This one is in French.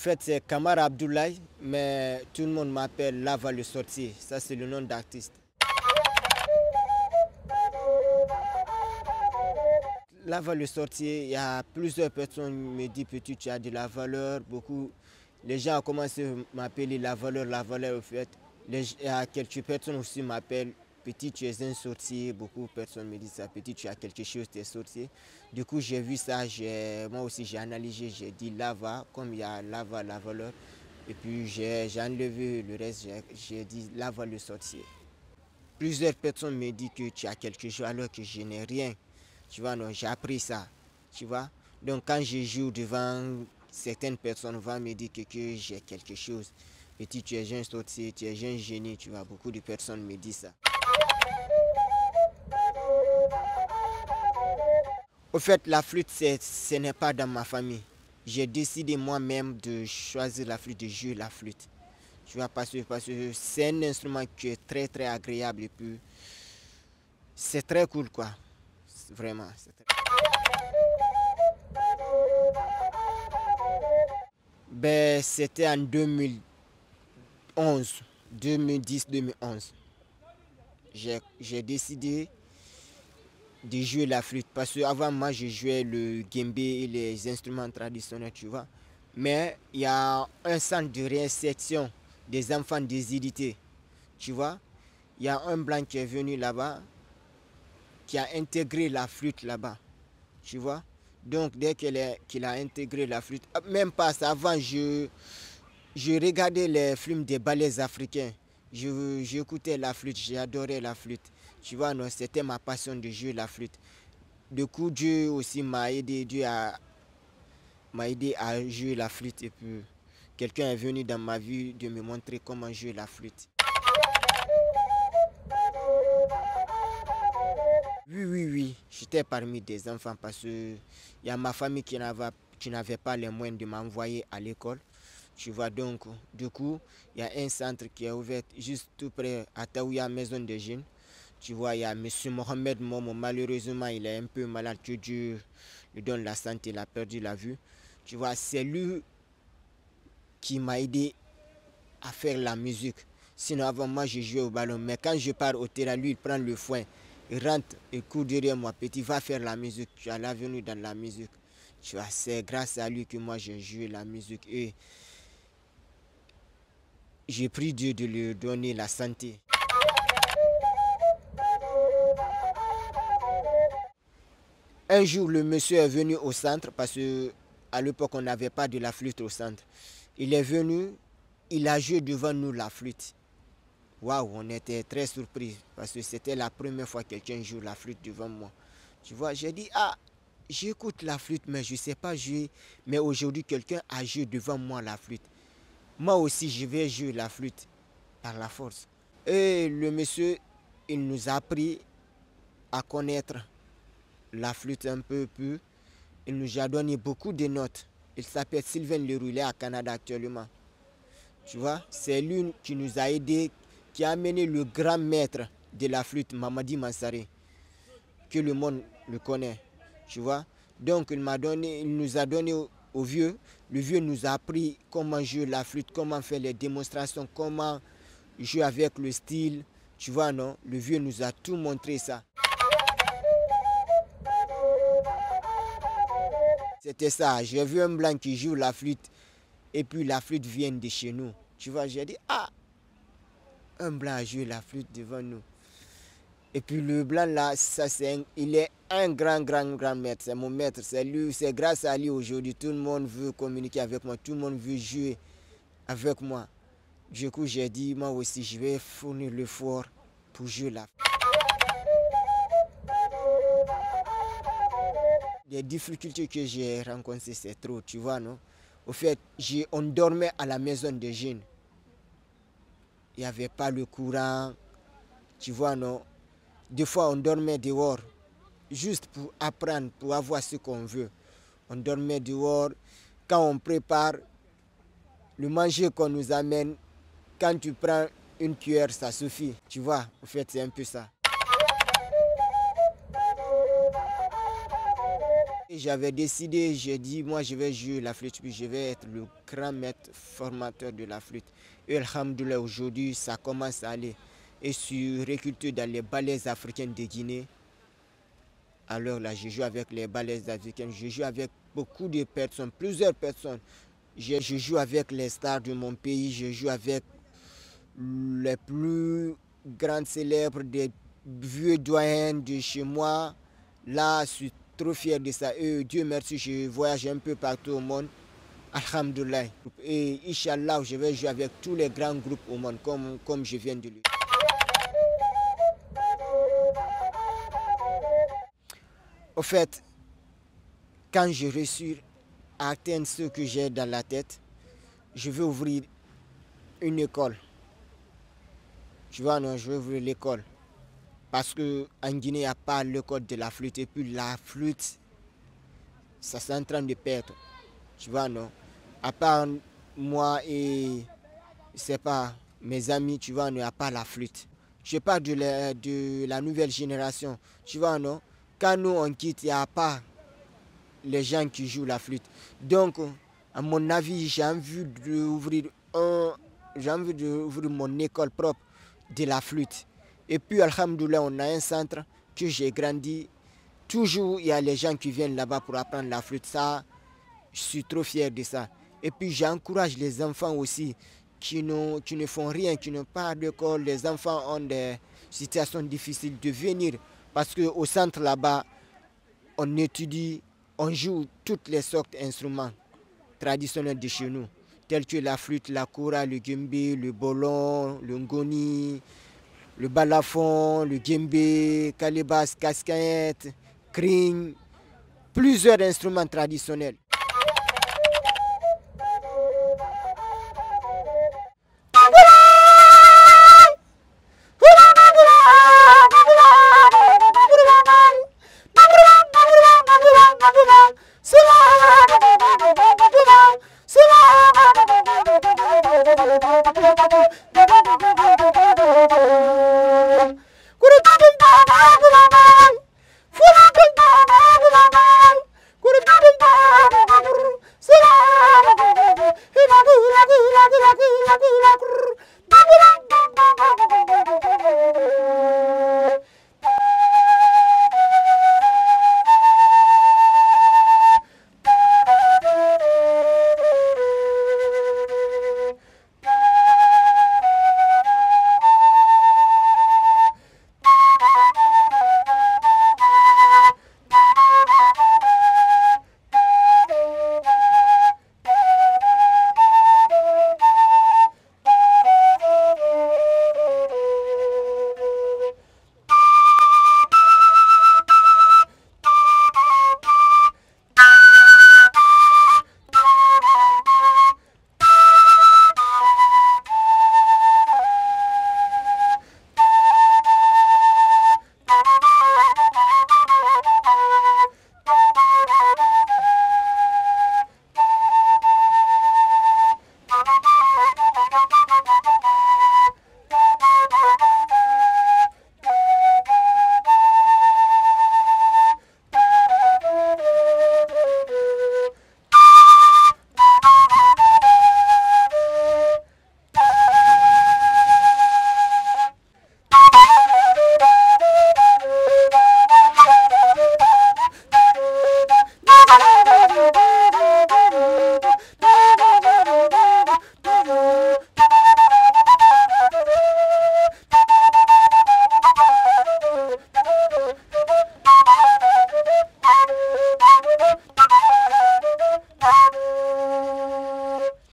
fait, c'est Kamar Abdoulaye, mais tout le monde m'appelle Lava le sorcier. Ça, c'est le nom d'artiste. Lava le sorcier, il y a plusieurs personnes qui me disent petit, tu as de la valeur. Beaucoup, les gens ont commencé à m'appeler la valeur au fait. Il y a quelques personnes aussi qui m'appellent petit, tu es un sorcier. Beaucoup de personnes me disent ça, petit, tu as quelque chose, tu es sorcier. Du coup, j'ai vu ça, moi aussi j'ai analysé, j'ai dit lava, comme il y a lava, la valeur. Et puis j'ai enlevé le reste, j'ai dit lava le sorcier. Plusieurs personnes me disent que tu as quelque chose alors que je n'ai rien. Tu vois, non, j'ai appris ça. Tu vois. Donc quand je joue devant certaines personnes, vont me dire que j'ai quelque chose. Petit, tu es un sorcier, tu es un génie, tu vois. Beaucoup de personnes me disent ça. Au fait, la flûte, ce n'est pas dans ma famille. J'ai décidé moi-même de choisir la flûte, de jouer la flûte. Tu vois, parce que c'est un instrument qui est très très agréable et puis c'est très cool quoi. Vraiment. Ben, c'était en 2011, 2010-2011. J'ai décidé de jouer la flûte parce qu'avant moi je jouais le djembé et les instruments traditionnels, tu vois. Mais il y a un centre de réinsertion des enfants déshérités, tu vois. Il y a un blanc qui est venu là-bas, qui a intégré la flûte là-bas, tu vois. Donc dès qu'il a intégré la flûte, même pas ça, avant je regardais les films des ballets africains, j'écoutais la flûte, j'adorais la flûte, tu vois, non, c'était ma passion de jouer la flûte. Du coup, Dieu aussi m'a aidé, m'a aidé à jouer la flûte et puis quelqu'un est venu dans ma vie de me montrer comment jouer la flûte. Oui, j'étais parmi des enfants parce qu'il y a ma famille qui n'avait pas les moyens de m'envoyer à l'école. Tu vois, donc, du coup, il y a un centre qui est ouvert juste tout près à Taouya, Maison des Jeunes. Tu vois, il y a M. Mohamed Momo, malheureusement, il est un peu malade, que Dieu lui donne la santé, il a perdu la vue. Tu vois, c'est lui qui m'a aidé à faire la musique. Sinon, avant moi, je jouais au ballon. Mais quand je pars au terrain, lui, il prend le foin. Il rentre, il court derrière moi. Petit, va faire la musique. Tu as l'avenir dans la musique. Tu vois, c'est grâce à lui que moi, j'ai joué la musique. Et j'ai prié Dieu de lui donner la santé. Un jour, le monsieur est venu au centre parce qu'à l'époque, on n'avait pas de la flûte au centre. Il est venu, il a joué devant nous la flûte. Waouh, on était très surpris parce que c'était la première fois que quelqu'un joue la flûte devant moi. Tu vois, j'ai dit, ah, j'écoute la flûte, mais je ne sais pas jouer. Mais aujourd'hui, quelqu'un a joué devant moi la flûte. Moi aussi, je vais jouer la flûte par la force. Et le monsieur, il nous a appris à connaître la flûte un peu plus. Il nous a donné beaucoup de notes. Il s'appelle Sylvain Leroux, il est à Canada actuellement. Tu vois, c'est lui qui nous a aidés, qui a amené le grand maître de la flûte, Mamadi Mansaré, que le monde le connaît. Tu vois, donc il nous a donné au vieux. Le vieux nous a appris comment jouer la flûte, comment faire les démonstrations, comment jouer avec le style. Tu vois, non, le vieux nous a tout montré ça. C'était ça, j'ai vu un blanc qui joue la flûte et puis la flûte vient de chez nous. Tu vois, j'ai dit, ah, un blanc a joué la flûte devant nous. Et puis le blanc là, il est un grand maître, c'est mon maître, c'est lui, c'est grâce à lui aujourd'hui, tout le monde veut communiquer avec moi, tout le monde veut jouer avec moi. Du coup, j'ai dit, moi aussi, je vais fournir l'effort pour jouer la flûte. Les difficultés que j'ai rencontrées, c'est trop, tu vois, non? Au fait, on dormait à la maison des jeunes. Il n'y avait pas le courant, tu vois, non? Des fois, on dormait dehors, juste pour apprendre, pour avoir ce qu'on veut. On dormait dehors. Quand on prépare le manger qu'on nous amène, quand tu prends une cuillère, ça suffit. Tu vois, en fait, c'est un peu ça. J'avais décidé, j'ai dit, moi, je vais jouer la flûte, puis je vais être le grands maîtres formateurs de la flûte. Et alhamdoulilah, aujourd'hui, ça commence à aller. Et sur recruté dans les ballets africains de Guinée. Alors là, je joue avec les ballets africains, je joue avec beaucoup de personnes, plusieurs personnes. Je joue avec les stars de mon pays, je joue avec les plus grandes célèbres, des vieux doyens de chez moi. Là, je suis trop fier de ça. Et Dieu merci, je voyage un peu partout au monde. Alhamdoulilah. Et Inch'Allah, je vais jouer avec tous les grands groupes au monde, comme je viens de le dire. Au fait, quand je réussis à atteindre ce que j'ai dans la tête, je veux ouvrir une école. Tu vois, non, je veux ouvrir l'école. Parce qu'en Guinée, il n'y a pas l'école de la flûte. Et puis la flûte, ça c'est en train de perdre. Tu vois, non. À part moi et, c'est pas, mes amis, tu vois, non, il n'y a pas la flûte. Je parle de la nouvelle génération. Tu vois, non. Quand nous on quitte, il n'y a pas les gens qui jouent la flûte. Donc, à mon avis, j'ai envie d'ouvrir mon école propre de la flûte. Et puis, alhamdoulilah, on a un centre que j'ai grandi. Toujours, il y a les gens qui viennent là-bas pour apprendre la flûte. Ça, je suis trop fier de ça. Et puis, j'encourage les enfants aussi qui ne font rien, qui n'ont pas d'école. Les enfants ont des situations difficiles de venir. Parce qu'au centre là-bas, on étudie, on joue toutes les sortes d'instruments traditionnels de chez nous, tels que la flûte, la koura, le djembé, le bolon, le ngoni, le balafon, le djembé, calébas, casquette, kring, plusieurs instruments traditionnels.